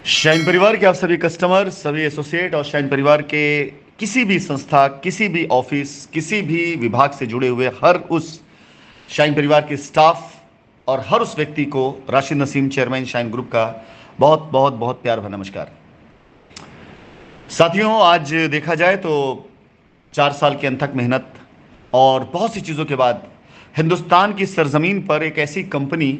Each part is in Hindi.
शाइन परिवार के आप सभी कस्टमर, सभी एसोसिएट और शाइन परिवार के किसी भी संस्था, किसी भी ऑफिस, किसी भी विभाग से जुड़े हुए हर उस शाइन परिवार के स्टाफ और हर उस व्यक्ति को Rashid Naseem, chairman shine group का बहुत बहुत बहुत प्यार भरा नमस्कार। साथियों, आज देखा जाए तो 4 साल की अथक मेहनत और बहुत सी चीज़ों के बाद हिंदुस्तान की सरजमीन पर एक ऐसी कंपनी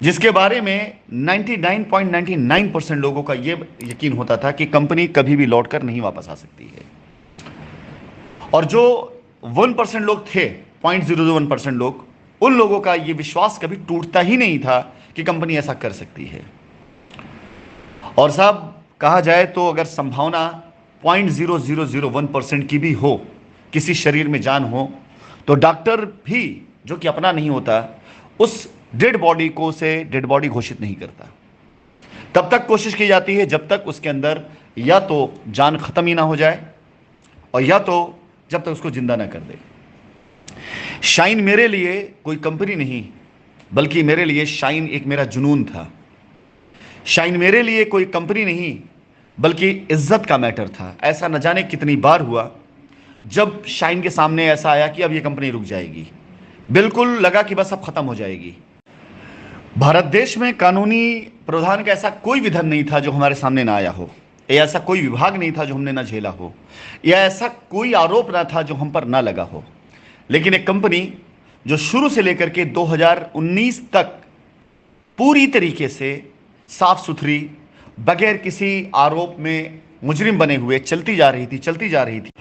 जिसके बारे में 99.99% लोगों का यह यकीन होता था कि कंपनी कभी भी लौटकर नहीं वापस आ सकती है, और जो 1% लोग थे, 0.001% लोग, उन लोगों का यह विश्वास कभी टूटता ही नहीं था कि कंपनी ऐसा कर सकती है। और साहब, कहा जाए तो अगर संभावना 0.0001% की भी हो, किसी शरीर में जान हो, तो डॉक्टर भी, जो कि अपना नहीं होता, उस डेड बॉडी को से डेड बॉडी घोषित नहीं करता। तब तक कोशिश की जाती है जब तक उसके अंदर या तो जान खत्म ही ना हो जाए, और या तो जब तक उसको जिंदा ना कर दे। शाइन मेरे लिए कोई कंपनी नहीं, बल्कि मेरे लिए शाइन एक मेरा जुनून था। शाइन मेरे लिए कोई कंपनी नहीं, बल्कि इज्जत का मैटर था। ऐसा न जाने कितनी बार हुआ जब शाइन के सामने ऐसा आया कि अब यह कंपनी रुक जाएगी, बिल्कुल लगा कि बस अब खत्म हो जाएगी। भारत देश में कानूनी प्रावधान का ऐसा कोई विधान नहीं था जो हमारे सामने ना आया हो, या ऐसा कोई विभाग नहीं था जो हमने ना झेला हो, या ऐसा कोई आरोप ना था जो हम पर ना लगा हो। लेकिन एक कंपनी जो शुरू से लेकर के 2019 तक पूरी तरीके से साफ सुथरी, बगैर किसी आरोप में मुजरिम बने हुए चलती जा रही थी,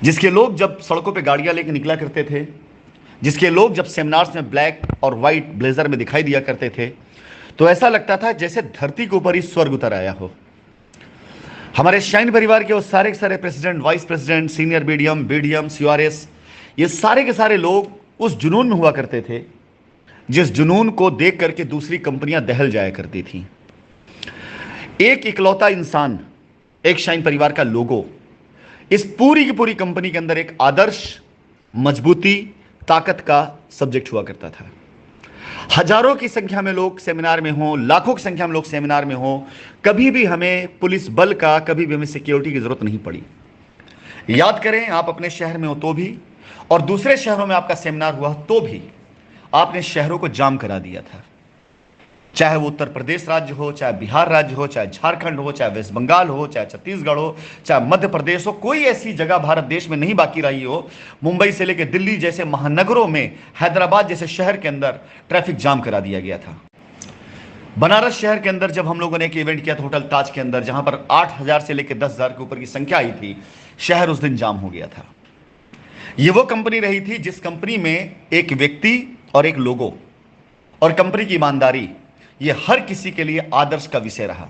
जिसके लोग जब सड़कों पे गाड़ियां लेकर निकला करते थे, जिसके लोग जब सेमिनार्स में ब्लैक और वाइट ब्लेजर में दिखाई दिया करते थे, तो ऐसा लगता था जैसे धरती के ऊपर ही स्वर्ग उतर आया हो। हमारे शाइन परिवार के वो सारे के सारे president, vice president, senior BDM, CRS, ये सारे के सारे लोग उस जुनून में हुआ करते थे जिस जुनून को देख करके दूसरी कंपनियां दहल जाया करती थी। एक इकलौता इंसान, एक शाइन परिवार का लोगो, इस पूरी की पूरी कंपनी के अंदर एक आदर्श, मजबूती, ताकत का सब्जेक्ट हुआ करता था। हजारों की संख्या में लोग सेमिनार में हों, लाखों की संख्या में लोग सेमिनार में हों, कभी भी हमें पुलिस बल का, कभी भी हमें सिक्योरिटी की जरूरत नहीं पड़ी। याद करें, आप अपने शहर में हो तो भी, और दूसरे शहरों में आपका सेमिनार हुआ तो भी, आपने शहरों को जाम करा दिया था। चाहे वो उत्तर प्रदेश राज्य हो, चाहे बिहार राज्य हो, चाहे झारखंड हो, चाहे वेस्ट बंगाल हो, चाहे छत्तीसगढ़ हो, चाहे मध्य प्रदेश हो, कोई ऐसी जगह भारत देश में नहीं बाकी रही हो। मुंबई से लेकर दिल्ली जैसे महानगरों में, हैदराबाद जैसे शहर के अंदर ट्रैफिक जाम करा दिया गया था। बनारस शहर के अंदर जब हम लोगों ने एक इवेंट किया था होटल ताज के अंदर, जहां पर 8,000 से लेकर 10,000 के ऊपर की संख्या आई थी, शहर उस दिन जाम हो गया था। यह वो कंपनी रही थी जिस कंपनी में एक व्यक्ति और एक लोगो और कंपनी की ईमानदारी, यह हर किसी के लिए आदर्श का विषय रहा।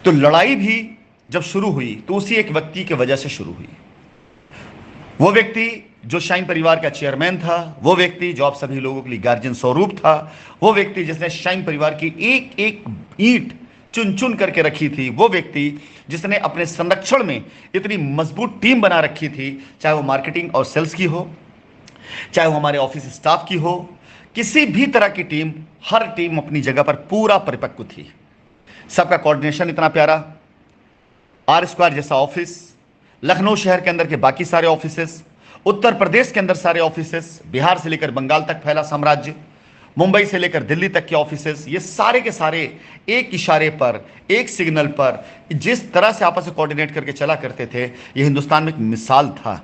तो लड़ाई भी जब शुरू हुई तो उसी एक व्यक्ति की वजह से शुरू हुई। वो व्यक्ति जो शाइन परिवार का चेयरमैन था, वो व्यक्ति जो आप सभी लोगों के लिए गार्जियन स्वरूप था, वो व्यक्ति जिसने शाइन परिवार की एक एक ईंट चुन चुन करके रखी थी, वो व्यक्ति जिसने अपने संरक्षण में इतनी मजबूत टीम बना रखी थी, चाहे वो मार्केटिंग और सेल्स की हो, चाहे वो हमारे ऑफिस स्टाफ की हो, किसी भी तरह की टीम, हर टीम अपनी जगह पर पूरा परिपक्व थी। सबका कोऑर्डिनेशन इतना प्यारा, आर स्क्वायर जैसा ऑफिस, लखनऊ शहर के अंदर के बाकी सारे ऑफिसेस, उत्तर प्रदेश के अंदर सारे ऑफिसेस, बिहार से लेकर बंगाल तक फैला साम्राज्य, मुंबई से लेकर दिल्ली तक के ऑफिसेस, ये सारे के सारे एक इशारे पर, एक सिग्नल पर जिस तरह से आपस में कोऑर्डिनेट करके चला करते थे, ये हिंदुस्तान में एक मिसाल था।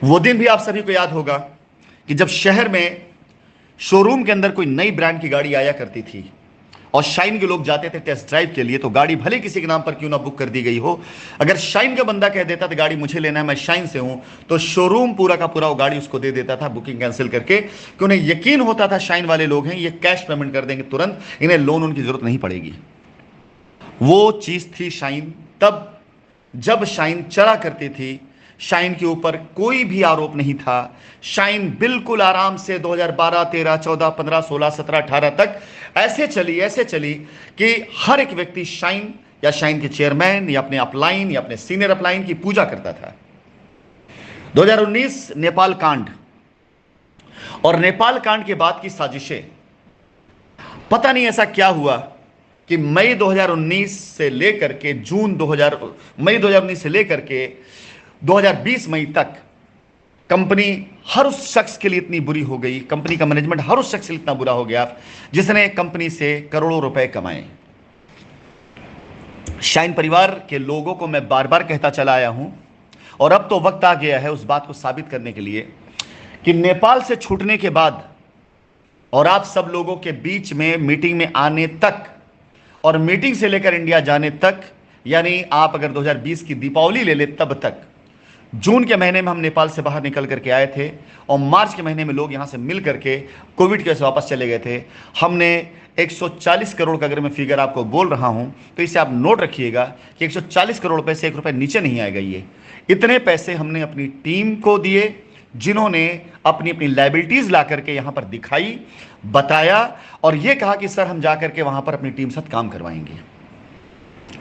वो दिन भी आप सभी को याद होगा कि जब शहर में शोरूम के अंदर कोई नई ब्रांड की गाड़ी आया करती थी और शाइन के लोग जाते थे टेस्ट ड्राइव के लिए, तो गाड़ी भले किसी के नाम पर क्यों ना बुक कर दी गई हो, अगर शाइन का बंदा कह देता था गाड़ी मुझे लेना है, मैं शाइन से हूं, तो शोरूम पूरा का पूरा वो गाड़ी उसको दे देता था बुकिंग कैंसिल करके, कि उन्हें यकीन होता था शाइन वाले लोग हैं, ये कैश पेमेंट कर देंगे तुरंत, इन्हें लोन उनकी जरूरत नहीं पड़ेगी। वो चीज थी शाइन। तब जब शाइन चला करती थी, शाइन के ऊपर कोई भी आरोप नहीं था। शाइन बिल्कुल आराम से 2012, 13, 14, 15, 16, 17, 18 तक ऐसे चली कि हर एक व्यक्ति शाइन या शाइन के चेयरमैन या अपने अपलाइन या अपने सीनियर अपलाइन की पूजा करता था। 2019 नेपाल कांड और नेपाल कांड के बाद की साजिशें, पता नहीं ऐसा क्या हुआ कि मई 2019 से लेकर के मई 2019 से लेकर के 2020 मई तक कंपनी हर उस शख्स के लिए इतनी बुरी हो गई, कंपनी का मैनेजमेंट हर उस शख्स के लिए इतना बुरा हो गया जिसने कंपनी से करोड़ों रुपए कमाए। शाइन परिवार के लोगों को मैं बार बार कहता चला आया हूं, और अब तो वक्त आ गया है उस बात को साबित करने के लिए कि नेपाल से छूटने के बाद और आप सब लोगों के बीच में मीटिंग में आने तक और मीटिंग से लेकर इंडिया जाने तक, यानी आप अगर 2020 की दीपावली ले ले तब तक, जून के महीने में हम नेपाल से बाहर निकल करके आए थे और मार्च के महीने में लोग यहां से मिल करके कोविड की वजह से वापस चले गए थे। हमने 140 करोड़ का, अगर मैं फिगर आपको बोल रहा हूं तो इसे आप नोट रखिएगा कि 140 करोड़ रुपए से 1 रुपए नीचे नहीं आएगा। ये इतने पैसे हमने अपनी टीम को दिए जिन्होंने अपनी अपनी लायबिलिटीज ला करके यहां पर दिखाई, बताया और यह कहा कि सर हम जाकर के वहां पर अपनी टीम साथ काम करवाएंगे।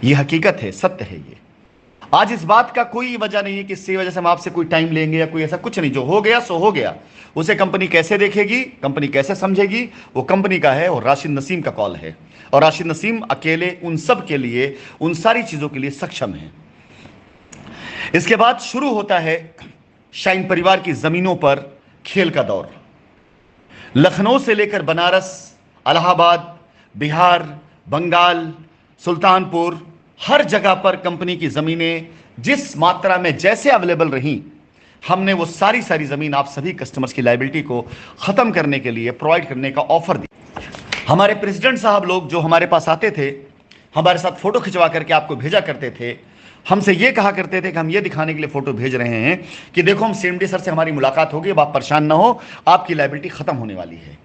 यह हकीकत है, सत्य है। ये आज इस बात का कोई वजह नहीं है कि इसकी वजह से हम आपसे कोई टाइम लेंगे या कोई ऐसा कुछ नहीं। जो हो गया सो हो गया। उसे कंपनी कैसे देखेगी, कंपनी कैसे समझेगी, वो कंपनी का है और राशिद नसीम का कॉल है। और राशिद नसीम अकेले उन सब के लिए, उन सारी चीजों के लिए सक्षम है। इसके बाद शुरू होता है शाइन परिवार की जमीनों पर खेल का दौर। लखनऊ से लेकर बनारस, इलाहाबाद, बिहार, बंगाल, सुल्तानपुर, हर जगह पर कंपनी की जमीनें जिस मात्रा में जैसे अवेलेबल रहीं, हमने वो सारी जमीन आप सभी कस्टमर्स की लायबिलिटी को खत्म करने के लिए प्रोवाइड करने का ऑफर दिया। हमारे प्रेसिडेंट साहब लोग जो हमारे पास आते थे, हमारे साथ फोटो खिंचवा करके आपको भेजा करते थे, हमसे ये कहा करते थे कि हम ये दिखाने के लिए फोटो भेज रहे हैं कि देखो हम सीएमडी सर से हमारी मुलाकात होगी, अब आप परेशान ना हो, आपकी लायबिलिटी खत्म होने वाली है।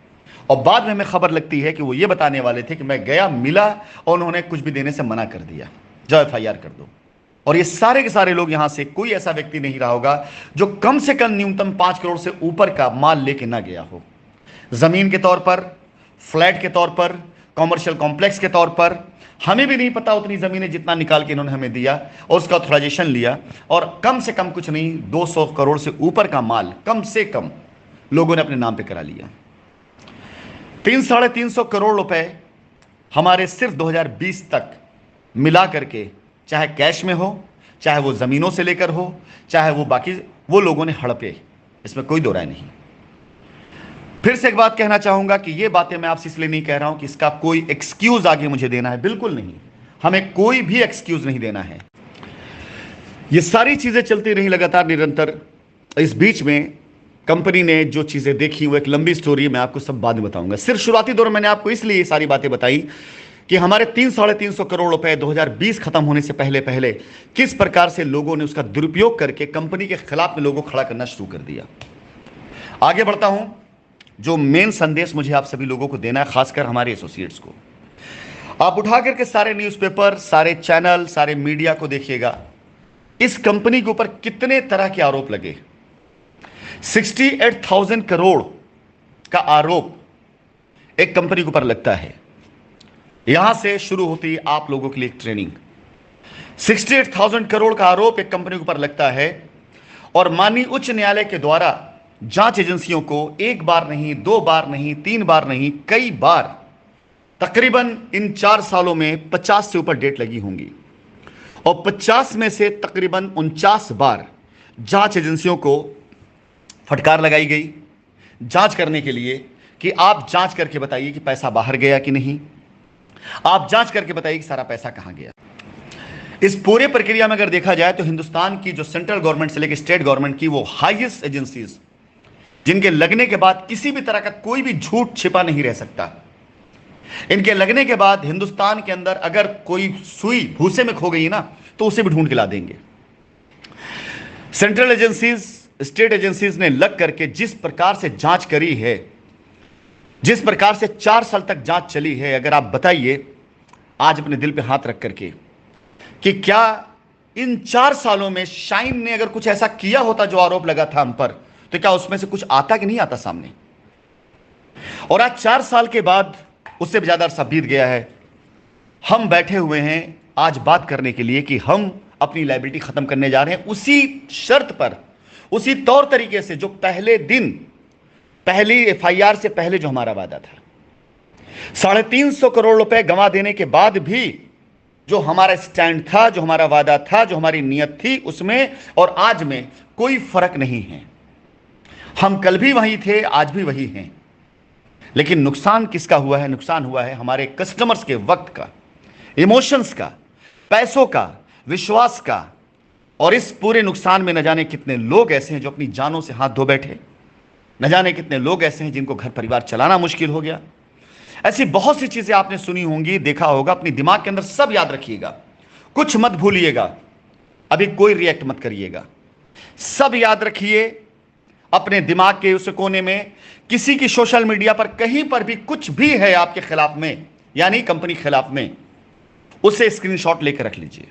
और बाद में हमें खबर लगती है कि वो ये बताने वाले थे कि मैं गया, मिला और उन्होंने कुछ भी देने से मना कर दिया, जाओ FIR कर दो। और ये सारे के सारे लोग यहां से कोई ऐसा व्यक्ति नहीं रहा होगा जो कम से कम न्यूनतम 5 करोड़ से ऊपर का माल लेके ना गया हो। जमीन के तौर पर, फ्लैट के तौर पर, कॉमर्शियल कॉम्प्लेक्स के तौर पर, हमें भी नहीं पता उतनी जमीनें जितना निकाल के इन्होंने हमें दिया और उसका ऑथराइजेशन लिया। और कम से कम कुछ नहीं, 200 करोड़ से ऊपर का माल कम से कम लोगों ने अपने नाम पे करा लिया। 300-350 करोड़ रुपए हमारे सिर्फ 2020 तक मिला करके, चाहे कैश में हो, चाहे वो जमीनों से लेकर हो, चाहे वो बाकी, वो लोगों ने हड़पे, इसमें कोई दो राय नहीं। फिर से एक बात कहना चाहूंगा कि ये बातें मैं आपसे इसलिए नहीं कह रहा हूं कि इसका कोई एक्सक्यूज आगे मुझे देना है, बिल्कुल नहीं। हमें कोई भी एक्सक्यूज नहीं देना है। ये सारी चीजें चलती रही लगातार, निरंतर। इस बीच में कंपनी ने जो चीजें देखी वो एक लंबी स्टोरी, मैं आपको सब बाद में बताऊंगा। सिर्फ शुरुआती दौर में मैंने आपको इसलिए ये सारी बातें बताई कि हमारे 300-350 करोड़ रुपए 2020 खत्म होने से पहले पहले किस प्रकार से लोगों ने उसका दुरुपयोग करके कंपनी के खिलाफ में लोगों को खड़ा करना शुरू कर दिया। आगे बढ़ता हूं। जो मेन संदेश मुझे आप सभी लोगों को देना है, खासकर हमारे एसोसिएट्स को, आप उठा करके सारे न्यूज़पेपर, सारे चैनल, सारे मीडिया को देखिएगा। इस कंपनी के ऊपर कितने तरह के आरोप लगे। 68,000 करोड़ का आरोप एक कंपनी के ऊपर लगता है। यहां से शुरू होती है आप लोगों के लिए एक ट्रेनिंग। 68,000 करोड़ का आरोप एक कंपनी के ऊपर लगता है और माननीय उच्च न्यायालय के द्वारा जांच एजेंसियों को एक बार नहीं, 2 बार नहीं, 3 बार नहीं, कई बार, तकरीबन इन 4 सालों में 50 से ऊपर डेट लगी होंगी और 50 में से तकरीबन 49 बार जांच एजेंसियों को फटकार लगाई गई जांच करने के लिए कि आप जांच करके बताइए कि पैसा बाहर गया कि नहीं, आप जांच करके बताइए कि सारा पैसा कहां गया। इस पूरे प्रक्रिया में अगर देखा जाए तो हिंदुस्तान की जो सेंट्रल गवर्नमेंट से लेकर स्टेट गवर्नमेंट की वो हाईएस्ट एजेंसीज, जिनके लगने के बाद किसी भी तरह का कोई भी झूठ छिपा नहीं रह सकता, इनके लगने के बाद हिंदुस्तान के अंदर अगर कोई सुई भूसे में खो गई ना तो उसे भी ढूंढ के ला देंगे। सेंट्रल एजेंसीज, स्टेट एजेंसीज ने लग करके जिस प्रकार से जांच करी है, जिस प्रकार से 4 साल तक जांच चली है, अगर आप बताइए आज अपने दिल पे हाथ रख करके कि क्या इन 4 सालों में शाइन ने अगर कुछ ऐसा किया होता जो आरोप लगा था हम पर, तो क्या उसमें से कुछ आता कि नहीं आता सामने। और आज 4 साल के बाद, उससे भी ज्यादा अरसा बीत गया है, हम बैठे हुए हैं आज बात करने के लिए कि हम अपनी लायबिलिटी खत्म करने जा रहे हैं, उसी शर्त पर, उसी तौर तरीके से जो पहले दिन, पहली FIR से पहले जो हमारा वादा था। 350 करोड़ रुपए गंवा देने के बाद भी जो हमारा स्टैंड था, जो हमारा वादा था, जो हमारी नियत थी, उसमें और आज में कोई फर्क नहीं है। हम कल भी वही थे, आज भी वही हैं। लेकिन नुकसान किसका हुआ है? नुकसान हुआ है हमारे कस्टमर्स के वक्त का, इमोशंस का, पैसों का, विश्वास का। और इस पूरे नुकसान में न जाने कितने लोग ऐसे हैं जो अपनी जानों से हाथ धो बैठे, न जाने कितने लोग ऐसे हैं जिनको घर परिवार चलाना मुश्किल हो गया। ऐसी बहुत सी चीजें आपने सुनी होंगी, देखा होगा। अपनी दिमाग के अंदर सब याद रखिएगा, कुछ मत भूलिएगा, अभी कोई रिएक्ट मत करिएगा। सब याद रखिए अपने दिमाग के उस कोने में। किसी की सोशल मीडिया पर कहीं पर भी कुछ भी है आपके खिलाफ में, यानी कंपनी के खिलाफ में, उसे स्क्रीनशॉट लेकर रख लीजिए।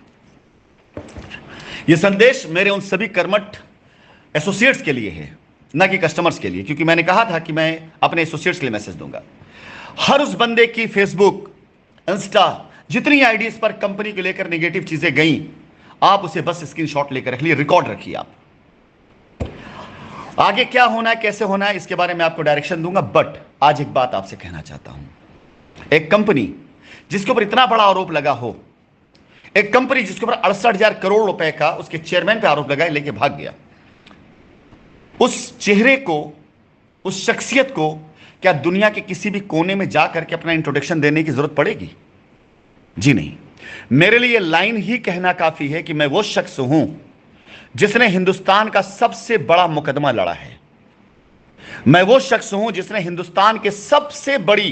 यह संदेश मेरे उन सभी कर्मठ एसोसिएट्स के लिए है, ना कि कस्टमर्स के लिए, क्योंकि मैंने कहा था कि मैं अपने एसोसिएट्स के लिए मैसेज दूंगा। हर उस बंदे की फेसबुक, इंस्टा, जितनी आईडीज पर कंपनी को लेकर नेगेटिव चीजें गई, आप उसे बस स्क्रीनशॉट लेकर रख लिए, रिकॉर्ड रखिए। आप आगे क्या होना है, कैसे होना है, इसके बारे में आपको डायरेक्शन दूंगा। बट आज एक बात आपसे कहना चाहता हूं। एक कंपनी जिसके ऊपर इतना बड़ा आरोप लगा हो, एक कंपनी जिसके ऊपर 68,000 करोड़ रुपए का उसके चेयरमैन पे आरोप लगा, लेके भाग गया, उस चेहरे को, उस शख्सियत को क्या दुनिया के किसी भी कोने में जाकर के अपना इंट्रोडक्शन देने की जरूरत पड़ेगी? जी नहीं। मेरे लिए लाइन ही कहना काफी है कि मैं वो शख्स हूं जिसने हिंदुस्तान का सबसे बड़ा मुकदमा लड़ा है। मैं वो शख्स हूं जिसने हिंदुस्तान के सबसे बड़ी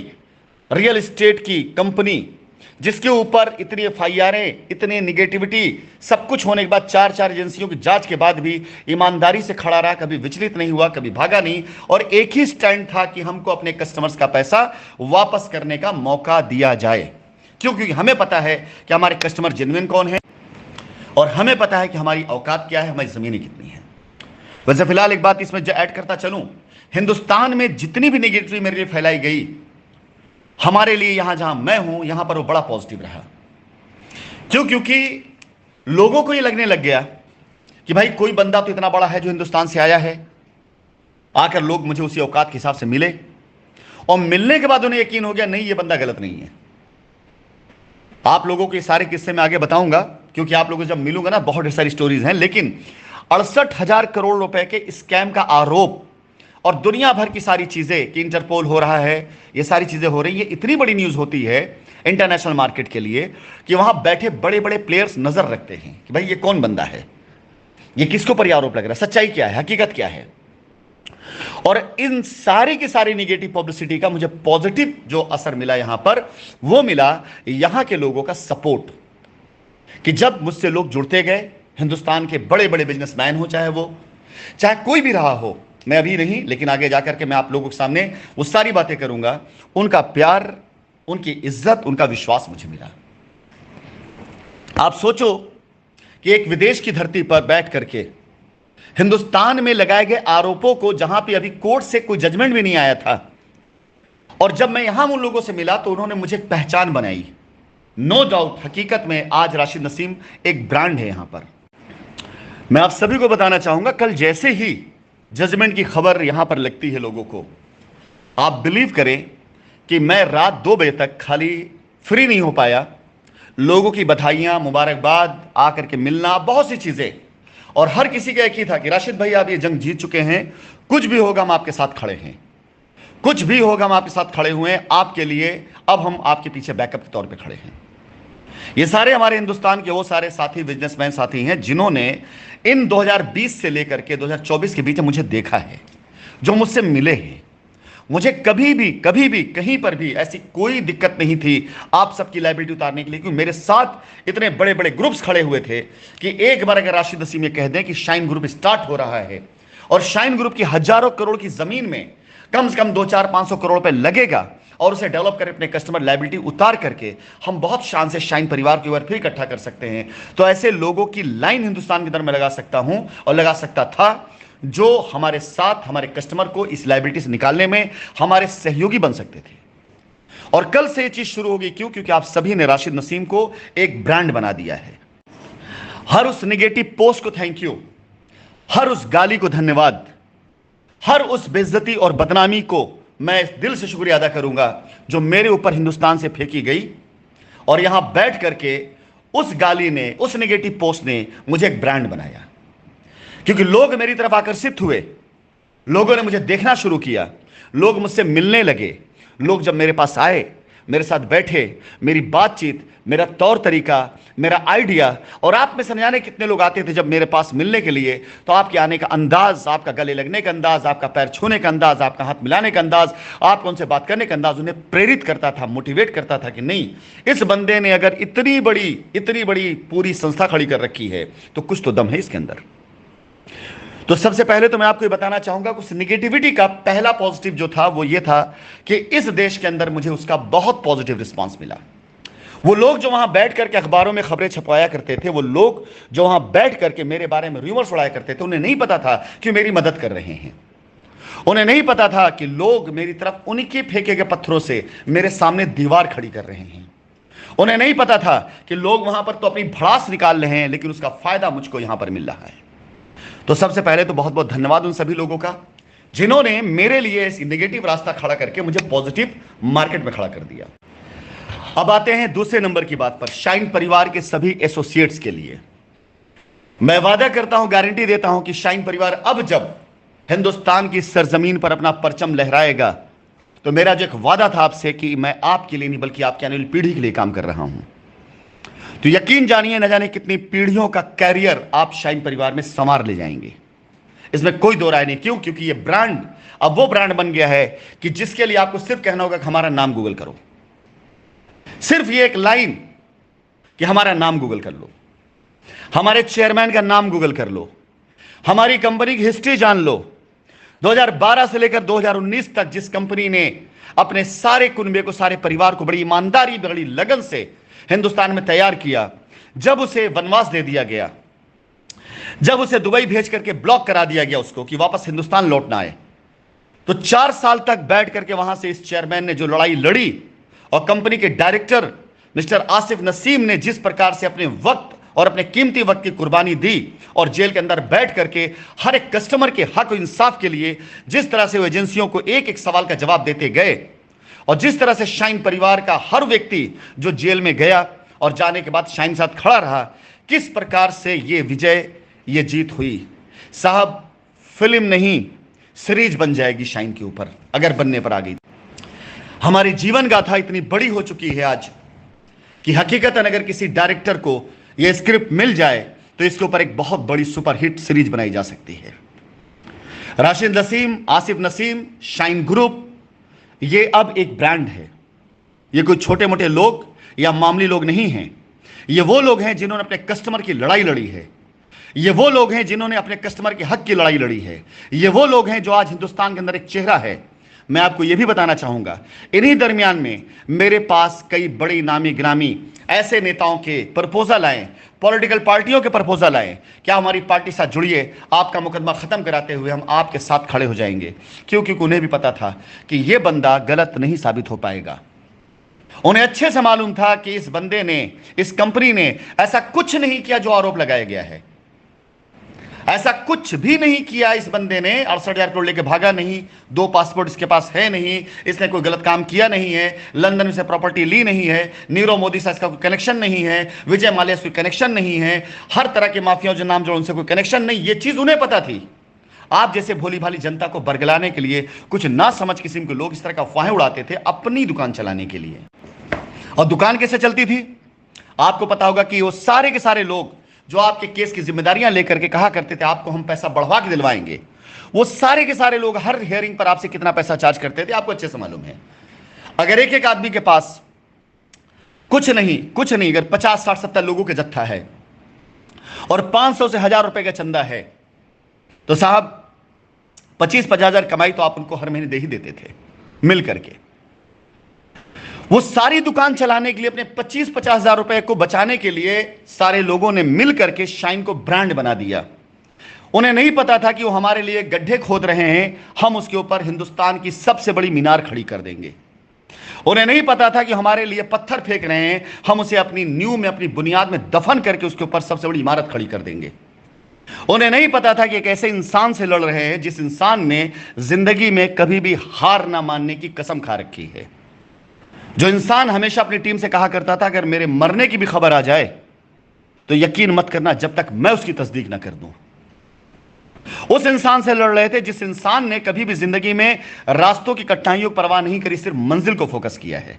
रियल एस्टेट की कंपनी, जिसके ऊपर इतनी एफआईआरें, इतने निगेटिविटी, सब कुछ होने के बाद, चार एजेंसियों की जांच के बाद भी ईमानदारी से खड़ा रहा, कभी विचलित नहीं हुआ, कभी भागा नहीं, और एक ही स्टैंड था कि हमको अपने कस्टमर्स का पैसा वापस करने का मौका दिया जाए। क्योंकि हमें पता है कि हमारे कस्टमर जेन्युइन कौन है, और हमें पता है कि हमारी औकात क्या है, हमारी जमीनें कितनी है। वैसे फिलहाल एक बात इसमें ऐड करता चलूं, हिंदुस्तान में जितनी भी नेगेटिविटी मेरे लिए फैलाई गई, हमारे लिए यहां जहां मैं हूं, यहां पर वो बड़ा पॉजिटिव रहा। क्योंकि लोगों को ये लगने लग गया कि भाई कोई बंदा तो इतना बड़ा है जो हिंदुस्तान से आया है, आकर लोग मुझे उसी औकात के हिसाब से मिले, और मिलने के बाद उन्हें यकीन हो गया नहीं, ये बंदा गलत नहीं है। आप लोगों के सारे किस्से मैं आगे बताऊंगा, क्योंकि आप लोगों से जब मिलूंगा ना, बहुत सारी स्टोरीज हैं। लेकिन 68,000 करोड़ रुपए के स्कैम का आरोप और दुनिया भर की सारी चीजें कि इंटरपोल हो रहा है, ये सारी चीजें हो रही है, इतनी बड़ी न्यूज होती है इंटरनेशनल मार्केट के लिए कि वहां बैठे बड़े बड़े प्लेयर्स नजर रखते हैं कि भाई ये कौन बंदा है, ये किसके ऊपर आरोप लग रहा है, सच्चाई क्या है, हकीकत क्या है। और इन सारी की सारी निगेटिव पब्लिसिटी का मुझे पॉजिटिव जो असर मिला यहां पर, वो मिला यहां के लोगों का सपोर्ट। कि जब मुझसे लोग जुड़ते गए, हिंदुस्तान के बड़े बड़े बिजनेसमैन हो, चाहे कोई भी रहा हो, मैं अभी नहीं, लेकिन आगे जाकर के मैं आप लोगों के सामने वो सारी बातें करूंगा, उनका प्यार, उनकी इज्जत, उनका विश्वास मुझे मिला। आप सोचो कि एक विदेश की धरती पर बैठ करके हिंदुस्तान में लगाए गए आरोपों को, जहां पे अभी कोर्ट से कोई जजमेंट भी नहीं आया था, और जब मैं यहां उन लोगों से मिला तो उन्होंने मुझे एक पहचान बनाई। नो डाउट, हकीकत में आज राशिद नसीम एक ब्रांड है यहां पर। मैं आप सभी को बताना चाहूंगा, कल जैसे ही जजमेंट की खबर यहां पर लगती है लोगों को, आप बिलीव करें कि मैं रात 2 बजे तक खाली फ्री नहीं हो पाया। लोगों की बधाइयां, मुबारकबाद, आकर के मिलना, बहुत सी चीजें, और हर किसी का एक ही था कि राशिद भाई आप ये जंग जीत चुके हैं, कुछ भी होगा हम आपके साथ खड़े हैं, कुछ भी होगा हम आपके साथ खड़े हुए हैं, आपके लिए अब हम आपके पीछे बैकअप के तौर पे खड़े हैं। ये सारे हमारे हिंदुस्तान के वो सारे साथी, बिजनेसमैन साथी हैं जिन्होंने इन 2020 से लेकर के 2024 के बीच मुझे देखा है, जो मुझसे मिले हैं। मुझे कभी भी कहीं पर भी ऐसी कोई दिक्कत नहीं थी आप सबकी लायबिलिटी उतारने के लिए, क्योंकि मेरे साथ इतने बड़े बड़े ग्रुप्स खड़े हुए थे कि एक बार अगर राशिद नसीम ये कह दें कि शाइन ग्रुप स्टार्ट हो रहा है, और शाइन ग्रुप की हजारों करोड़ की जमीन में कम से कम 200-500 करोड़ रुपए लगेगा, और उसे डेवलप कर अपने कस्टमर लायबिलिटी उतार करके हम बहुत शान से शाइन परिवार के ऊपर फिर इकट्ठा कर सकते हैं। तो ऐसे लोगों की लाइन हिंदुस्तान के अंदर मैं लगा सकता हूं, और लगा सकता था, जो हमारे साथ हमारे कस्टमर को इस लायबिलिटी से निकालने में हमारे सहयोगी बन सकते थे। और कल से ये चीज शुरू होगी। क्यों? क्योंकि आप सभी ने राशिद नसीम को एक ब्रांड बना दिया है। हर उस नेगेटिव पोस्ट को थैंक यू, हर उस गाली को धन्यवाद, हर उस बेइज्जती और बदनामी को मैं दिल से शुक्रिया अदा करूंगा जो मेरे ऊपर हिंदुस्तान से फेंकी गई और यहां बैठ करके उस गाली ने, उस नेगेटिव पोस्ट ने मुझे एक ब्रांड बनाया। क्योंकि लोग मेरी तरफ आकर्षित हुए, लोगों ने मुझे देखना शुरू किया, लोग मुझसे मिलने लगे, लोग जब मेरे पास आए, मेरे साथ बैठे, मेरी बातचीत, मेरा तौर तरीका, मेरा आइडिया, और आप में समझाने कितने लोग आते थे जब मेरे पास मिलने के लिए, तो आपके आने का अंदाज, आपका गले लगने का अंदाज, आपका पैर छूने का अंदाज, आपका हाथ मिलाने का अंदाज, आपको उनसे बात करने का अंदाज उन्हें प्रेरित करता था, मोटिवेट करता था कि नहीं, इस बंदे ने अगर इतनी बड़ी पूरी संस्था खड़ी कर रखी है तो कुछ तो दम है इसके अंदर। तो सबसे पहले तो मैं आपको ये बताना चाहूंगा, उस निगेटिविटी का पहला पॉजिटिव जो था वो ये था कि इस देश के अंदर मुझे उसका बहुत पॉजिटिव रिस्पांस मिला। वो लोग जो वहां बैठ करके अखबारों में खबरें छपवाया करते थे, वो लोग जो वहां बैठ करके मेरे बारे में रूमर्स उड़ाया करते थे, उन्हें नहीं पता था कि मेरी मदद कर रहे हैं। उन्हें नहीं पता था कि लोग मेरी तरफ उनके फेंके गए पत्थरों से मेरे सामने दीवार खड़ी कर रहे हैं। उन्हें नहीं पता था कि लोग वहां पर तो अपनी भड़ास निकाल रहे हैं, लेकिन उसका फायदा मुझको यहां पर मिल रहा है। तो सबसे पहले तो बहुत बहुत धन्यवाद उन सभी लोगों का जिन्होंने मेरे लिए इस नेगेटिव रास्ता खड़ा करके मुझे पॉजिटिव मार्केट में खड़ा कर दिया। अब आते हैं दूसरे नंबर की बात पर, शाइन परिवार के सभी एसोसिएट्स के लिए मैं वादा करता हूं, गारंटी देता हूं कि शाइन परिवार अब जब हिंदुस्तान की सरजमीन पर अपना परचम लहराएगा, तो मेरा जो एक वादा था आपसे कि मैं आपके लिए नहीं बल्कि आपकी आने वाली पीढ़ी के लिए काम कर रहा हूं, तो यकीन जानिए न जाने कितनी पीढ़ियों का कैरियर आप शाइन परिवार में संवार ले जाएंगे, इसमें कोई दो राय नहीं। क्यों? क्योंकि ये ब्रांड अब वो ब्रांड बन गया है कि जिसके लिए आपको सिर्फ कहना होगा कि हमारा नाम गूगल करो, सिर्फ ये एक लाइन कि हमारा नाम गूगल कर लो, हमारे चेयरमैन का नाम गूगल कर लो, हमारी कंपनी की हिस्ट्री जान लो। 2012 से लेकर 2019 तक जिस कंपनी ने अपने सारे कुनबे को, सारे परिवार को बड़ी ईमानदारी, बड़ी लगन से हिंदुस्तान में तैयार किया, जब उसे वनवास दे दिया गया, जब उसे दुबई भेज करके ब्लॉक करा दिया गया उसको कि वापस हिंदुस्तान लौटना है, तो 4 साल तक बैठ करके वहां से इस चेयरमैन ने जो लड़ाई लड़ी और कंपनी के डायरेक्टर मिस्टर आसिफ नसीम ने जिस प्रकार से अपने वक्त और अपने कीमती वक्त की कुर्बानी दी और जेल के अंदर बैठ करके हर एक कस्टमर के हक और इंसाफ के लिए जिस तरह से वो एजेंसियों को एक एक सवाल का जवाब देते गए, और जिस तरह से शाइन परिवार का हर व्यक्ति जो जेल में गया और जाने के बाद शाइन साथ खड़ा रहा, किस प्रकार से ये विजय, ये जीत हुई। साहब, फिल्म नहीं सीरीज बन जाएगी शाइन के ऊपर, अगर बनने पर आ गई। हमारी जीवन गाथा इतनी बड़ी हो चुकी है आज कि हकीकतन अगर किसी डायरेक्टर को यह स्क्रिप्ट मिल जाए तो इसके ऊपर एक बहुत बड़ी सुपरहिट सीरीज बनाई जा सकती है। राशिद नसीम, आसिफ नसीम, शाइन ग्रुप, ये अब एक ब्रांड है। ये कोई छोटे मोटे लोग या मामूली लोग नहीं हैं। ये वो लोग हैं जिन्होंने अपने कस्टमर की लड़ाई लड़ी है। ये वो लोग हैं जिन्होंने अपने कस्टमर के हक की लड़ाई लड़ी है। ये वो लोग हैं जो आज हिंदुस्तान के अंदर एक चेहरा है। मैं आपको यह भी बताना चाहूंगा, इन्हीं दरमियान में मेरे पास कई बड़ी नामी गिरामी ऐसे नेताओं के प्रपोजल आए, पॉलिटिकल पार्टियों के प्रपोजल आए, क्या हमारी पार्टी साथ जुड़िए, आपका मुकदमा खत्म कराते हुए हम आपके साथ खड़े हो जाएंगे। क्योंकि उन्हें भी पता था कि यह बंदा गलत नहीं साबित हो पाएगा। उन्हें अच्छे से मालूम था कि इस बंदे ने, इस कंपनी ने ऐसा कुछ नहीं किया जो आरोप लगाया गया है। ऐसा कुछ भी नहीं किया इस बंदे ने। 68,000 करोड़ लेके भागा नहीं, 2 पासपोर्ट इसके पास है नहीं, इसने कोई गलत काम किया नहीं है, लंदन से प्रॉपर्टी ली नहीं है, नीरव मोदी से इसका कोई कनेक्शन नहीं है, विजय माल्या से कोई कनेक्शन नहीं है, हर तरह के माफियाओं जो नाम जोड़ उनसे कोई कनेक्शन नहीं। ये चीज उन्हें पता थी। आप जैसे भोली भाली जनता को बरगलाने के लिए कुछ ना समझ किस्म के लोग इस तरह का अफवाहें उड़ाते थे अपनी दुकान चलाने के लिए। और दुकान कैसे चलती थी आपको पता होगा कि वो सारे के सारे लोग जो आपके केस की जिम्मेदारियां लेकर के कहा करते थे आपको हम पैसा बढ़वा के दिलवाएंगे, वो सारे के सारे लोग हर हियरिंग पर आपसे कितना पैसा चार्ज करते थे आपको अच्छे से मालूम है। अगर एक एक आदमी के पास कुछ नहीं अगर 50, 60, 70 लोगों के जत्था है और 500 से 1000 रुपए का चंदा है, तो साहब 25-50 हजार कमाई तो आप उनको हर महीने दे ही देते थे मिल करके। वो सारी दुकान चलाने के लिए, अपने 25-50 हजार रुपए को बचाने के लिए सारे लोगों ने मिल करके शाइन को ब्रांड बना दिया। उन्हें नहीं पता था कि वो हमारे लिए गड्ढे खोद रहे हैं, हम उसके ऊपर हिंदुस्तान की सबसे बड़ी मीनार खड़ी कर देंगे। उन्हें नहीं पता था कि हमारे लिए पत्थर फेंक रहे हैं, हम उसे अपनी नींव में, अपनी बुनियाद में दफन करके उसके ऊपर सबसे बड़ी इमारत खड़ी कर देंगे। उन्हें नहीं पता था कि एक ऐसे इंसान से लड़ रहे हैं जिस इंसान ने जिंदगी में कभी भी हार ना मानने की कसम खा रखी है। जो इंसान हमेशा अपनी टीम से कहा करता था, अगर मेरे मरने की भी खबर आ जाए तो यकीन मत करना जब तक मैं उसकी तस्दीक ना कर दूं। उस इंसान से लड़ रहे थे जिस इंसान ने कभी भी जिंदगी में रास्तों की कठिनाइयों की परवाह नहीं करी, सिर्फ मंजिल को फोकस किया है।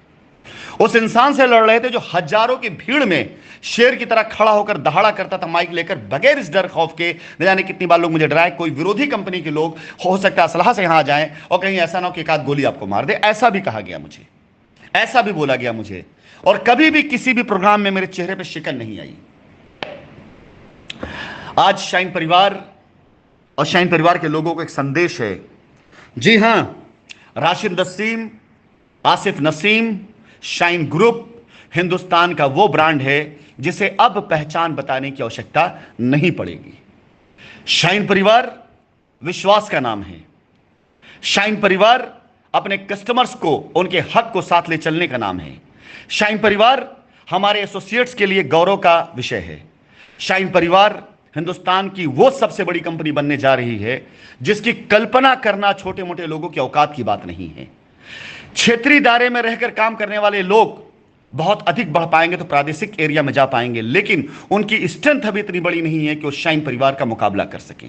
उस इंसान से लड़ रहे थे जो हजारों की भीड़ में शेर की तरह खड़ा होकर दहाड़ा करता था माइक लेकर, बगैर इस डर खौफ के न जाने कितनी बार लोग मुझे डराए, कोई विरोधी कंपनी के लोग हो सकता है असलहा से यहां आ जाएं और कहीं ऐसा ना हो कि एक आध गोली आपको मार दे। ऐसा भी कहा गया मुझे, ऐसा भी बोला गया मुझे, और कभी भी किसी भी प्रोग्राम में मेरे चेहरे पर शिकन नहीं आई। आज शाइन परिवार और शाइन परिवार के लोगों को एक संदेश है। जी हां, राशिद नसीम, आसिफ नसीम, शाइन ग्रुप हिंदुस्तान का वो ब्रांड है जिसे अब पहचान बताने की आवश्यकता नहीं पड़ेगी। शाइन परिवार विश्वास का नाम है। शाइन परिवार अपने कस्टमर्स को उनके हक को साथ ले चलने का नाम है। शाइन परिवार हमारे एसोसिएट्स के लिए गौरव का विषय है। शाइन परिवार हिंदुस्तान की वो सबसे बड़ी कंपनी बनने जा रही है जिसकी कल्पना करना छोटे मोटे लोगों की औकात की बात नहीं है। क्षेत्रीय दायरे में रहकर काम करने वाले लोग बहुत अधिक बढ़ पाएंगे तो प्रादेशिक एरिया में जा पाएंगे, लेकिन उनकी स्ट्रेंथ अभी इतनी बड़ी नहीं है कि वो शाइन परिवार का मुकाबला कर सके।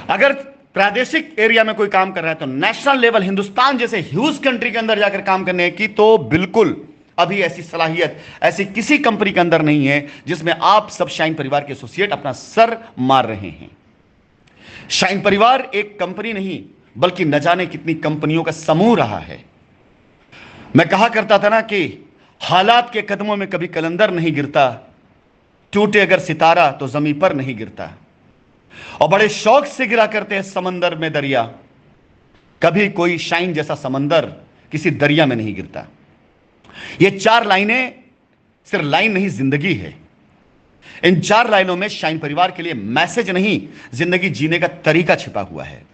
अगर प्रादेशिक एरिया में कोई काम कर रहा है तो नेशनल लेवल हिंदुस्तान जैसे ह्यूज कंट्री के अंदर जाकर काम करने की तो बिल्कुल अभी ऐसी सलाहियत ऐसी किसी कंपनी के अंदर नहीं है जिसमें आप सब शाइन परिवार के एसोसिएट अपना सर मार रहे हैं। शाइन परिवार एक कंपनी नहीं बल्कि न जाने कितनी कंपनियों का समूह रहा है। मैं कहा करता था ना कि हालात के कदमों में कभी कलंदर नहीं गिरता, टूटे अगर सितारा तो जमीन पर नहीं गिरता, और बड़े शौक से गिरा करते हैं समंदर में दरिया, कभी कोई शाइन जैसा समंदर किसी दरिया में नहीं गिरता। ये 4 लाइनें सिर्फ लाइन नहीं, जिंदगी है। इन 4 लाइनों में शाइन परिवार के लिए मैसेज नहीं, जिंदगी जीने का तरीका छिपा हुआ है।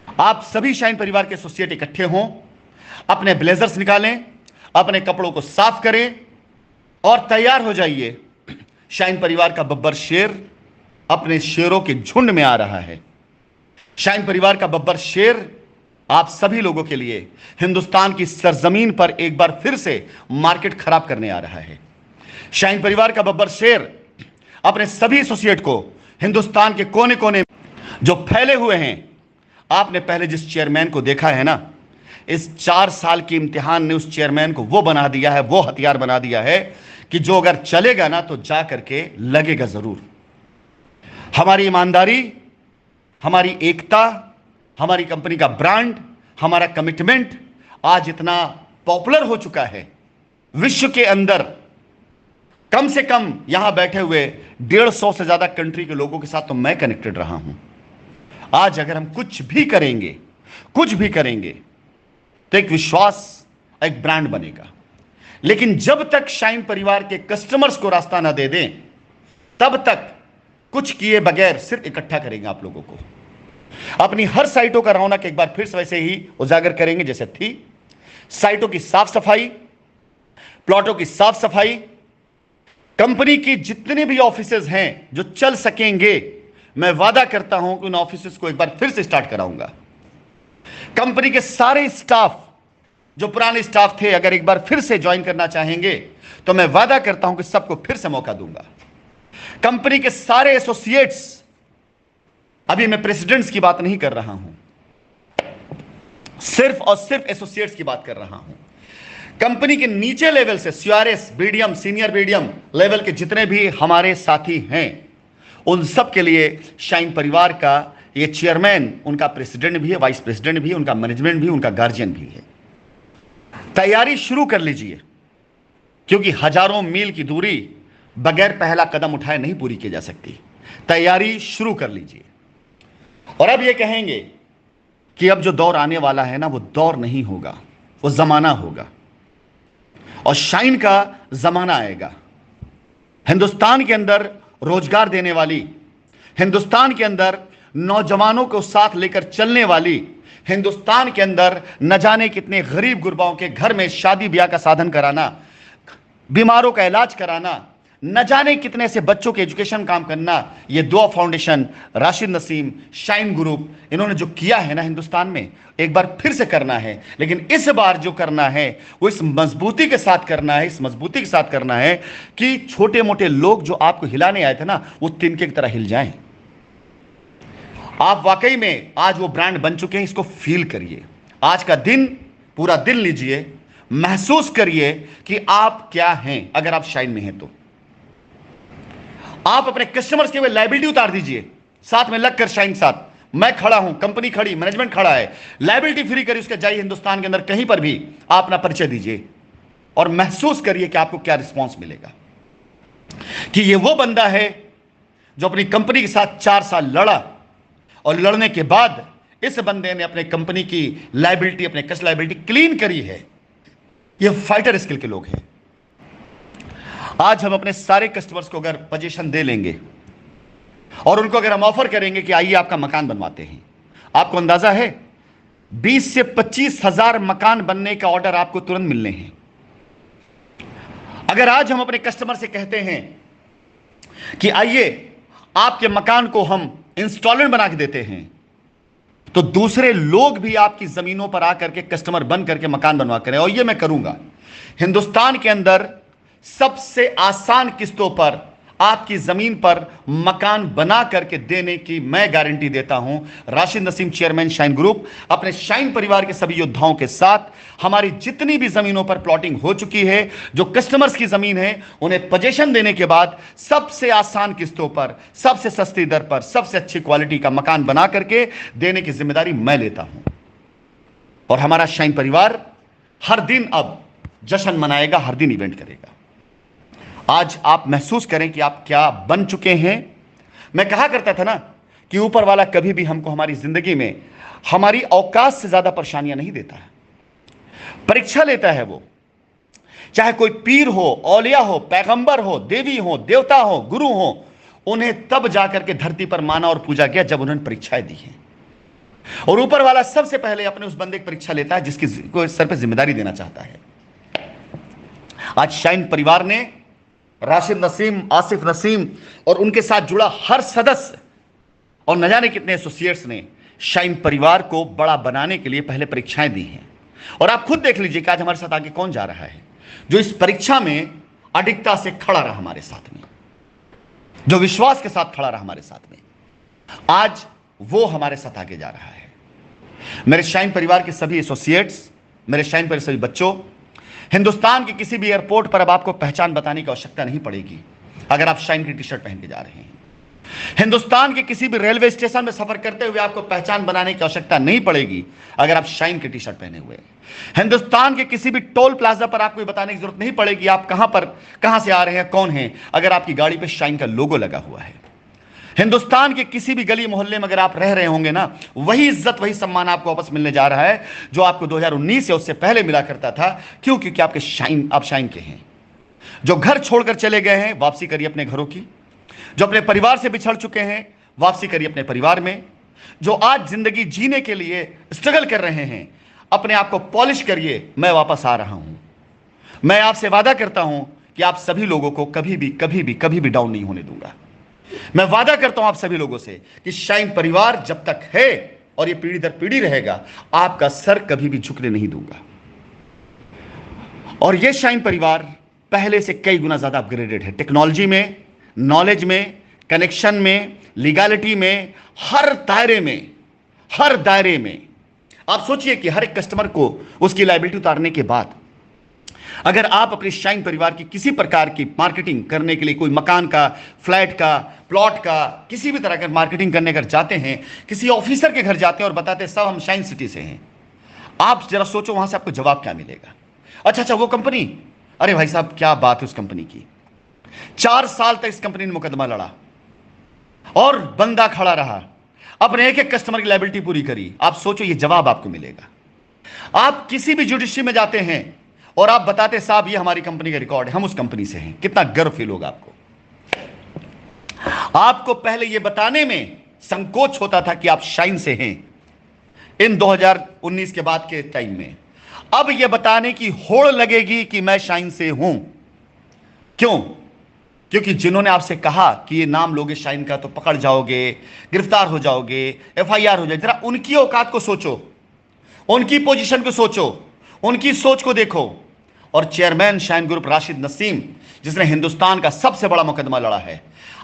आप सभी शाइन परिवार के एसोसिएट इकट्ठे हों, अपने ब्लेजर्स निकालें, अपने कपड़ों को साफ करें और तैयार हो जाइए। शाइन परिवार का बब्बर शेर अपने शेरों के झुंड में आ रहा है। शाइन परिवार का बब्बर शेर आप सभी लोगों के लिए हिंदुस्तान की सरजमीन पर एक बार फिर से मार्केट खराब करने आ रहा है। शाइन परिवार का बब्बर शेर अपने सभी एसोसिएट को हिंदुस्तान के कोने कोने जो फैले हुए हैं, आपने पहले जिस चेयरमैन को देखा है ना, इस 4 साल के इम्तिहान ने उस चेयरमैन को वो बना दिया है, वो हथियार बना दिया है कि जो अगर चलेगा ना तो जा करके लगेगा जरूर। हमारी ईमानदारी, हमारी एकता, हमारी कंपनी का ब्रांड, हमारा कमिटमेंट आज इतना पॉपुलर हो चुका है विश्व के अंदर। कम से कम यहां बैठे हुए 150 से ज्यादा कंट्री के लोगों के साथ तो मैं कनेक्टेड रहा हूं। आज अगर हम कुछ भी करेंगे तो एक विश्वास, एक ब्रांड बनेगा। लेकिन जब तक शाइन परिवार के कस्टमर्स को रास्ता ना दे दें, तब तक कुछ किए बगैर सिर्फ इकट्ठा करेंगे आप लोगों को। अपनी हर साइटों का रौनक एक बार फिर से वैसे ही उजागर करेंगे जैसे थी। साइटों की साफ सफाई, प्लॉटों की साफ सफाई, कंपनी की जितने भी ऑफिसेज हैं जो चल सकेंगे, मैं वादा करता हूं कि उन ऑफिसेज को एक बार फिर से स्टार्ट कराऊंगा। कंपनी के सारे स्टाफ जो पुराने स्टाफ थे अगर एक बार फिर से ज्वाइन करना चाहेंगे तो मैं वादा करता हूं कि सबको फिर से मौका दूंगा। कंपनी के सारे एसोसिएट्स, अभी मैं प्रेसिडेंट्स की बात नहीं कर रहा हूं, सिर्फ और सिर्फ एसोसिएट्स की बात कर रहा हूं। कंपनी के नीचे लेवल से CRS, BDM, senior BDM level के जितने भी हमारे साथी हैं, उन सब के लिए शाइन परिवार का ये चेयरमैन उनका प्रेसिडेंट भी है, वाइस प्रेसिडेंट भी है, उनका मैनेजमेंट भी, उनका गार्जियन भी है। तैयारी शुरू कर लीजिए, क्योंकि हजारों मील की दूरी बगैर पहला कदम उठाए नहीं पूरी की जा सकती। तैयारी शुरू कर लीजिए। और अब ये कहेंगे कि अब जो दौर आने वाला है ना, वो दौर नहीं होगा, वो जमाना होगा, और शाइन का जमाना आएगा। हिंदुस्तान के अंदर रोजगार देने वाली, हिंदुस्तान के अंदर नौजवानों को साथ लेकर चलने वाली, हिंदुस्तान के अंदर न जाने कितने गरीब गुरबाओं के घर में शादी ब्याह का साधन कराना, बीमारों का इलाज कराना, न जाने कितने ऐसे बच्चों के एजुकेशन काम करना, ये दुआ foundation, Rashid Naseem, shine group, इन्होंने जो किया है ना हिंदुस्तान में, एक बार फिर से करना है। लेकिन इस बार जो करना है वो इस मजबूती के साथ करना है, इस मजबूती के साथ करना है कि छोटे मोटे लोग जो आपको हिलाने आए थे ना, वो तिनके की तरह हिल जाएं। आप वाकई में आज वो ब्रांड बन चुके हैं, इसको फील करिए। आज का दिन, पूरा दिन लीजिए, महसूस करिए कि आप क्या हैं। अगर आप शाइन में हैं तो आप अपने कस्टमर्स के लिए लायबिलिटी उतार दीजिए, साथ में लगकर शाइन के साथ। मैं खड़ा हूं, कंपनी खड़ी, मैनेजमेंट खड़ा है, लायबिलिटी फ्री करिए। उसके जाइए हिंदुस्तान के अंदर कहीं पर भी आप अपना परिचय दीजिए और महसूस करिए कि आपको क्या रिस्पॉन्स मिलेगा, कि ये वो बंदा है जो अपनी कंपनी के साथ 4 साल लड़ा और लड़ने के बाद इस बंदे ने अपने कंपनी की लायबिलिटी, अपने कस्ट लायबिलिटी क्लीन करी है। ये फाइटर स्किल के लोग हैं। आज हम अपने सारे कस्टमर्स को अगर पोजीशन दे लेंगे और उनको अगर हम ऑफर करेंगे कि आइए आपका मकान बनवाते हैं, आपको अंदाजा है 20 से 25 हजार मकान बनने का ऑर्डर आपको तुरंत मिलने हैं। अगर आज हम अपने कस्टमर से कहते हैं कि आइए आपके मकान को हम इंस्टॉलमेंट बना के देते हैं, तो दूसरे लोग भी आपकी जमीनों पर आकर के कस्टमर बन करके मकान बनवा करें। और ये मैं करूंगा। हिंदुस्तान के अंदर सबसे आसान किस्तों पर आपकी जमीन पर मकान बना करके देने की मैं गारंटी देता हूं। Rashid Naseem, chairman, shine group, अपने शाइन परिवार के सभी योद्धाओं के साथ हमारी जितनी भी जमीनों पर प्लॉटिंग हो चुकी है, जो कस्टमर्स की जमीन है, उन्हें पोजीशन देने के बाद सबसे आसान किस्तों पर, सबसे सस्ती दर पर, सबसे अच्छी क्वालिटी का मकान बना करके देने की जिम्मेदारी मैं लेता हूं। और हमारा शाइन परिवार हर दिन अब जश्न मनाएगा, हर दिन इवेंट करेगा। आज आप महसूस करें कि आप क्या बन चुके हैं। मैं कहा करता था ना कि ऊपर वाला कभी भी हमको हमारी जिंदगी में हमारी औकात से ज्यादा परेशानियां नहीं देता है, परीक्षा लेता है वो। चाहे कोई पीर हो, औलिया हो, पैगंबर हो, देवी हो, देवता हो, गुरु हो, उन्हें तब जाकर के धरती पर माना और पूजा किया जब उन्होंने परीक्षाएं दी हैं। और ऊपर वाला सबसे पहले अपने उस बंदे की परीक्षा लेता है जिसकी को सर पे जिम्मेदारी देना चाहता है। आज शाइन परिवार ने राशिद नसीम, आसिफ नसीम और उनके साथ जुड़ा हर सदस्य और न जाने कितने एसोसिएट्स ने शाइन परिवार को बड़ा बनाने के लिए पहले परीक्षाएं दी हैं। और आप खुद देख लीजिए कि आज हमारे साथ आगे कौन जा रहा है, जो इस परीक्षा में अडिगता से खड़ा रहा हमारे साथ में, जो विश्वास के साथ खड़ा रहा हमारे साथ में। आज वो हमारे साथ आगे जा रहा है। मेरे शाइन परिवार के सभी एसोसिएट्स, मेरे शाइन परिवार के सभी बच्चों, हिंदुस्तान के किसी भी एयरपोर्ट पर अब आपको पहचान बताने की आवश्यकता नहीं पड़ेगी अगर आप शाइन की टी शर्ट पहन के जा रहे हैं। हिंदुस्तान के किसी भी रेलवे स्टेशन में सफर करते हुए आपको पहचान बनाने की आवश्यकता नहीं पड़ेगी अगर आप शाइन की टी शर्ट पहने हुए। हिंदुस्तान के किसी भी टोल प्लाजा पर आपको बताने की जरूरत नहीं पड़ेगी आप कहां से आ रहे हैं, कौन हैं, अगर आपकी गाड़ी पर शाइन का लोगो लगा हुआ है। हिंदुस्तान के किसी भी गली मोहल्ले में अगर आप रह रहे होंगे ना, वही इज्जत, वही सम्मान आपको वापस मिलने जा रहा है जो आपको 2019 या उससे पहले मिला करता था। क्यों? क्योंकि आप शाइन के हैं। जो घर छोड़कर चले गए हैं, वापसी करिए अपने घरों की। जो अपने परिवार से बिछड़ चुके हैं, वापसी करिए अपने परिवार में। जो आज जिंदगी जीने के लिए स्ट्रगल कर रहे हैं, अपने आप को पॉलिश करिए, मैं वापस आ रहा हूं। मैं आपसे वादा करता हूं कि आप सभी लोगों को कभी भी डाउन नहीं होने दूंगा। मैं वादा करता हूं आप सभी लोगों से कि शाइन परिवार जब तक है और ये पीढ़ी दर पीढ़ी रहेगा, आपका सर कभी भी झुकने नहीं दूंगा। और ये शाइन परिवार पहले से कई गुना ज्यादा अपग्रेडेड है, टेक्नोलॉजी में, नॉलेज में, कनेक्शन में, लीगैलिटी में, हर दायरे में। आप सोचिए कि हर एक कस्टमर को उसकी लायबिलिटी उतारने के बाद अगर आप अपने शाइन परिवार की किसी प्रकार की मार्केटिंग करने के लिए, कोई मकान का, फ्लैट का, प्लॉट का, किसी भी तरह का मार्केटिंग करने अगर जाते हैं, किसी ऑफिसर के घर जाते हैं और बताते हैं साहब हम शाइन सिटी से हैं, आप जरा सोचो वहां से आपको जवाब क्या मिलेगा। अच्छा वो कंपनी, अरे भाई साहब क्या बात है उस कंपनी की। 4 साल तक इस कंपनी ने मुकदमा लड़ा और बंदा खड़ा रहा, अपने एक कस्टमर की लायबिलिटी पूरी करी। आप सोचो ये जवाब आपको मिलेगा। आप किसी भी जुडिशरी में जाते हैं और आप बताते साहब ये हमारी कंपनी का रिकॉर्ड है, हम उस कंपनी से हैं, कितना गर्व फील होगा आपको। आपको पहले यह बताने में संकोच होता था कि आप शाइन से हैं इन 2019 के बाद के टाइम में। अब यह बताने की होड़ लगेगी कि मैं शाइन से हूं। क्यों? क्योंकि जिन्होंने आपसे कहा कि ये नाम लोगे शाइन का तो पकड़ जाओगे, गिरफ्तार हो जाओगे, एफआईआर हो जाएगी, जरा उनकी औकात को सोचो, उनकी पोजीशन को सोचो, उनकी सोच को देखो। और chairman shine group Rashid Naseem, जिसने हिंदुस्तान का सबसे बड़ा मुकदमा लड़ा है,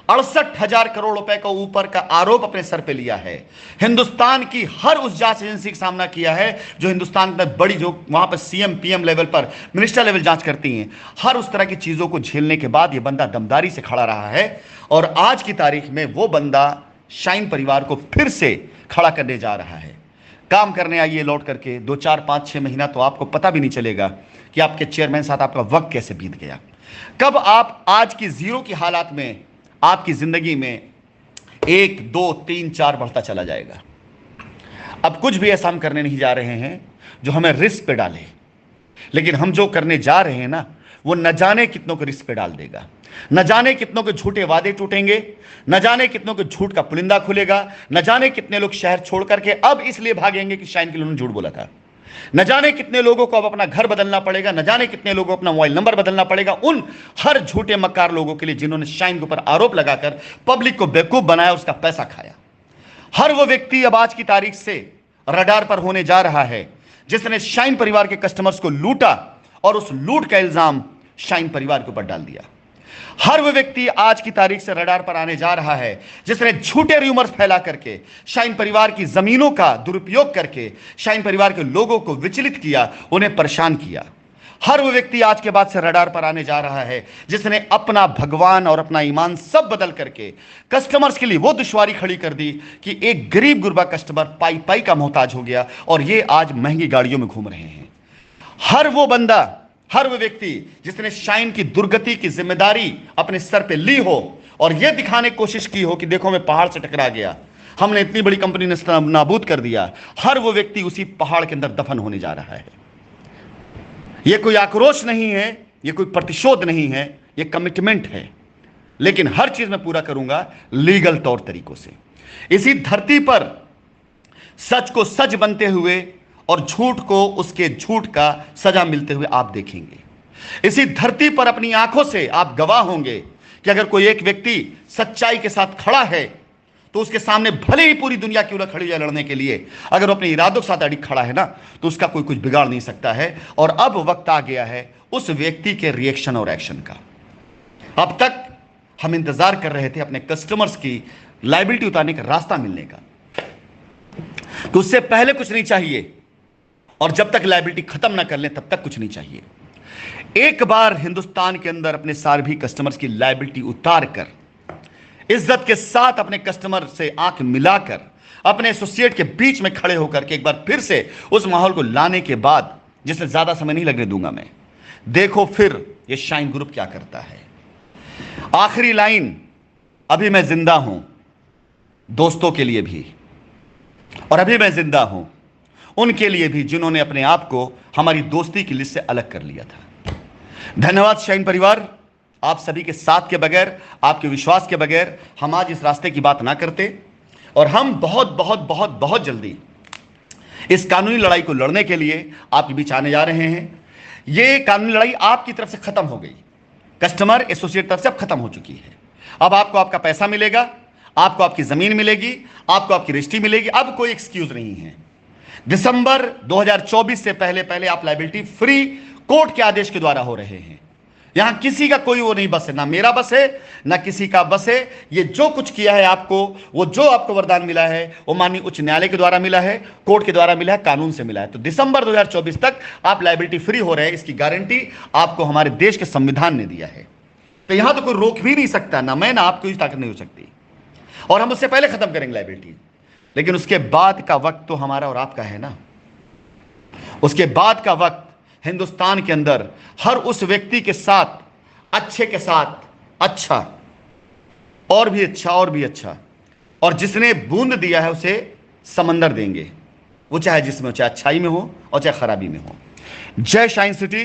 68,000 करोड़ रुपए का ऊपर का आरोप अपने सर पे लिया है, हिंदुस्तान की हर उस जांच एजेंसी का सामना किया है जो हिंदुस्तान में बड़ी, जो वहां पर सीएम पीएम लेवल पर, मिनिस्टर लेवल जांच करती हैं, हर उस तरह की चीजों को झेलने के बाद यह बंदा दमदारी से खड़ा रहा है। और आज की तारीख में वो बंदा शाइन परिवार को फिर से खड़ा करने जा रहा है। काम करने आइए लौट करके, 2 4 5 6 महीना तो आपको पता भी नहीं चलेगा कि आपके चेयरमैन साथ आपका वक्त कैसे बीत गया, कब आप आज की जीरो की हालात में आपकी जिंदगी में 1 2 3 4 बढ़ता चला जाएगा। अब कुछ भी ऐसा हम करने नहीं जा रहे हैं जो हमें रिस्क पे डाले, लेकिन हम जो करने जा रहे हैं ना, वो न जाने कितनों को रिस्क पे डाल देगा, न जाने कितनों के झूठे वादे टूटेंगे, न जाने कितनों के झूठ का पुलिंदा खुलेगा, न जाने कितने लोग शहर छोड़ करके अब इसलिए भागेंगे कि शाइन के लिए उन्होंने झूठ बोला था, न जाने कितने लोगों को अब अपना घर बदलना पड़ेगा, न जाने कितने लोगों को अपना मोबाइल नंबर बदलना पड़ेगा, उन हर झूठे मक्कार लोगों के लिए जिन्होंने शाइन के ऊपर आरोप लगाकर पब्लिक को बेवकूफ बनाया, उसका पैसा खाया। हर वो व्यक्ति अब आज की तारीख से रडार पर होने जा रहा है जिसने शाइन परिवार के कस्टमर्स को लूटा और उस लूट का इल्जाम शाइन परिवार के ऊपर डाल दिया। हर वो व्यक्ति आज की तारीख से रडार पर आने जा रहा है जिसने झूठे र्यूमर्स फैला करके शाइन परिवार की जमीनों का दुरुपयोग करके शाइन परिवार के लोगों को विचलित किया, उन्हें परेशान किया। हर वो व्यक्ति आज के बाद से रडार पर आने जा रहा है जिसने अपना भगवान और अपना ईमान सब बदल करके कस्टमर्स के लिए वो दुश्वारी खड़ी कर दी कि एक गरीब गुरबा कस्टमर पाई पाई का मोहताज हो गया और ये आज महंगी गाड़ियों में घूम रहे हैं। हर वो बंदा, हर वो व्यक्ति जिसने शाइन की दुर्गति की जिम्मेदारी अपने सर पे ली हो और यह दिखाने की कोशिश की हो कि देखो मैं पहाड़ से टकरा गया, हमने इतनी बड़ी कंपनी ने नाबूद कर दिया, हर वो व्यक्ति उसी पहाड़ के अंदर दफन होने जा रहा है। यह कोई आक्रोश नहीं है, यह कोई प्रतिशोध नहीं है, यह कमिटमेंट है। लेकिन हर चीज मैं पूरा करूंगा लीगल तौर तरीकों से। इसी धरती पर सच को सच बनते हुए और झूठ को उसके झूठ का सजा मिलते हुए आप देखेंगे। इसी धरती पर अपनी आंखों से आप गवाह होंगे कि अगर कोई एक व्यक्ति सच्चाई के साथ खड़ा है तो उसके सामने भले ही पूरी दुनिया क्यों ना खड़ी है लड़ने के लिए, अगर वो अपने इरादों के साथ अड़ी खड़ा है ना, तो उसका कोई कुछ बिगाड़ नहीं सकता है। और अब वक्त आ गया है उस व्यक्ति के रिएक्शन और एक्शन का। अब तक हम इंतजार कर रहे थे अपने कस्टमर्स की लायबिलिटी उतारने का रास्ता मिलने का, तो उससे पहले कुछ नहीं चाहिए और जब तक लायबिलिटी खत्म ना कर लें तब तक कुछ नहीं चाहिए। एक बार हिंदुस्तान के अंदर अपने सारे कस्टमर्स की लायबिलिटी उतार कर, इज्जत के साथ अपने कस्टमर से आंख मिलाकर, अपने एसोसिएट के बीच में खड़े होकर के एक बार फिर से उस माहौल को लाने के बाद, जिससे ज्यादा समय नहीं लगने दूंगा मैं, देखो फिर ये शाइन ग्रुप क्या करता है। आखिरी लाइन, अभी मैं जिंदा हूं दोस्तों के लिए भी, और अभी मैं जिंदा हूं उनके लिए भी जिन्होंने अपने आप को हमारी दोस्ती की लिस्ट से अलग कर लिया था। धन्यवाद शाइन परिवार, आप सभी के साथ के बगैर, आपके विश्वास के बगैर हम आज इस रास्ते की बात ना करते। और हम बहुत बहुत बहुत बहुत जल्दी इस कानूनी लड़ाई को लड़ने के लिए आपके बीच आने जा रहे हैं। ये कानूनी लड़ाई आपकी तरफ से खत्म हो गई, कस्टमर एसोसिएट तरफ से अब खत्म हो चुकी है। अब आपको आपका पैसा मिलेगा, आपको आपकी जमीन मिलेगी, आपको आपकी रजिस्ट्री मिलेगी। अब कोई एक्सक्यूज नहीं है। दिसंबर 2024 से पहले पहले आप लायबिलिटी फ्री कोर्ट के आदेश के द्वारा हो रहे हैं। यहां किसी का कोई वो नहीं बस है, ना मेरा बस है ना किसी का बस है। ये जो कुछ किया है आपको, वो जो आपको वरदान मिला है वो माननीय उच्च न्यायालय के द्वारा मिला है, कोर्ट के द्वारा मिला है, कानून से मिला है। तो दिसंबर 2024 तक आप लायबिलिटी फ्री हो रहे हैं, इसकी गारंटी आपको हमारे देश के संविधान ने दिया है। तो यहां तो कोई रोक भी नहीं सकता, ना मैं ना आपको इस ताकत नहीं हो सकती। और हम उससे पहले खत्म करेंगे लायबिलिटी, लेकिन उसके बाद का वक्त तो हमारा और आपका है ना। उसके बाद का वक्त हिंदुस्तान के अंदर हर उस व्यक्ति के साथ, अच्छे के साथ अच्छा, और भी अच्छा और भी अच्छा, और जिसने बूंद दिया है उसे समंदर देंगे, वो चाहे जिसमें, चाहे अच्छाई में हो और चाहे खराबी में हो। जय शाइन सिटी,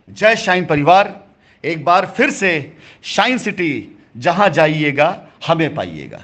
जय शाइन परिवार। एक बार फिर से शाइन सिटी, जहां जाइएगा हमें पाइएगा।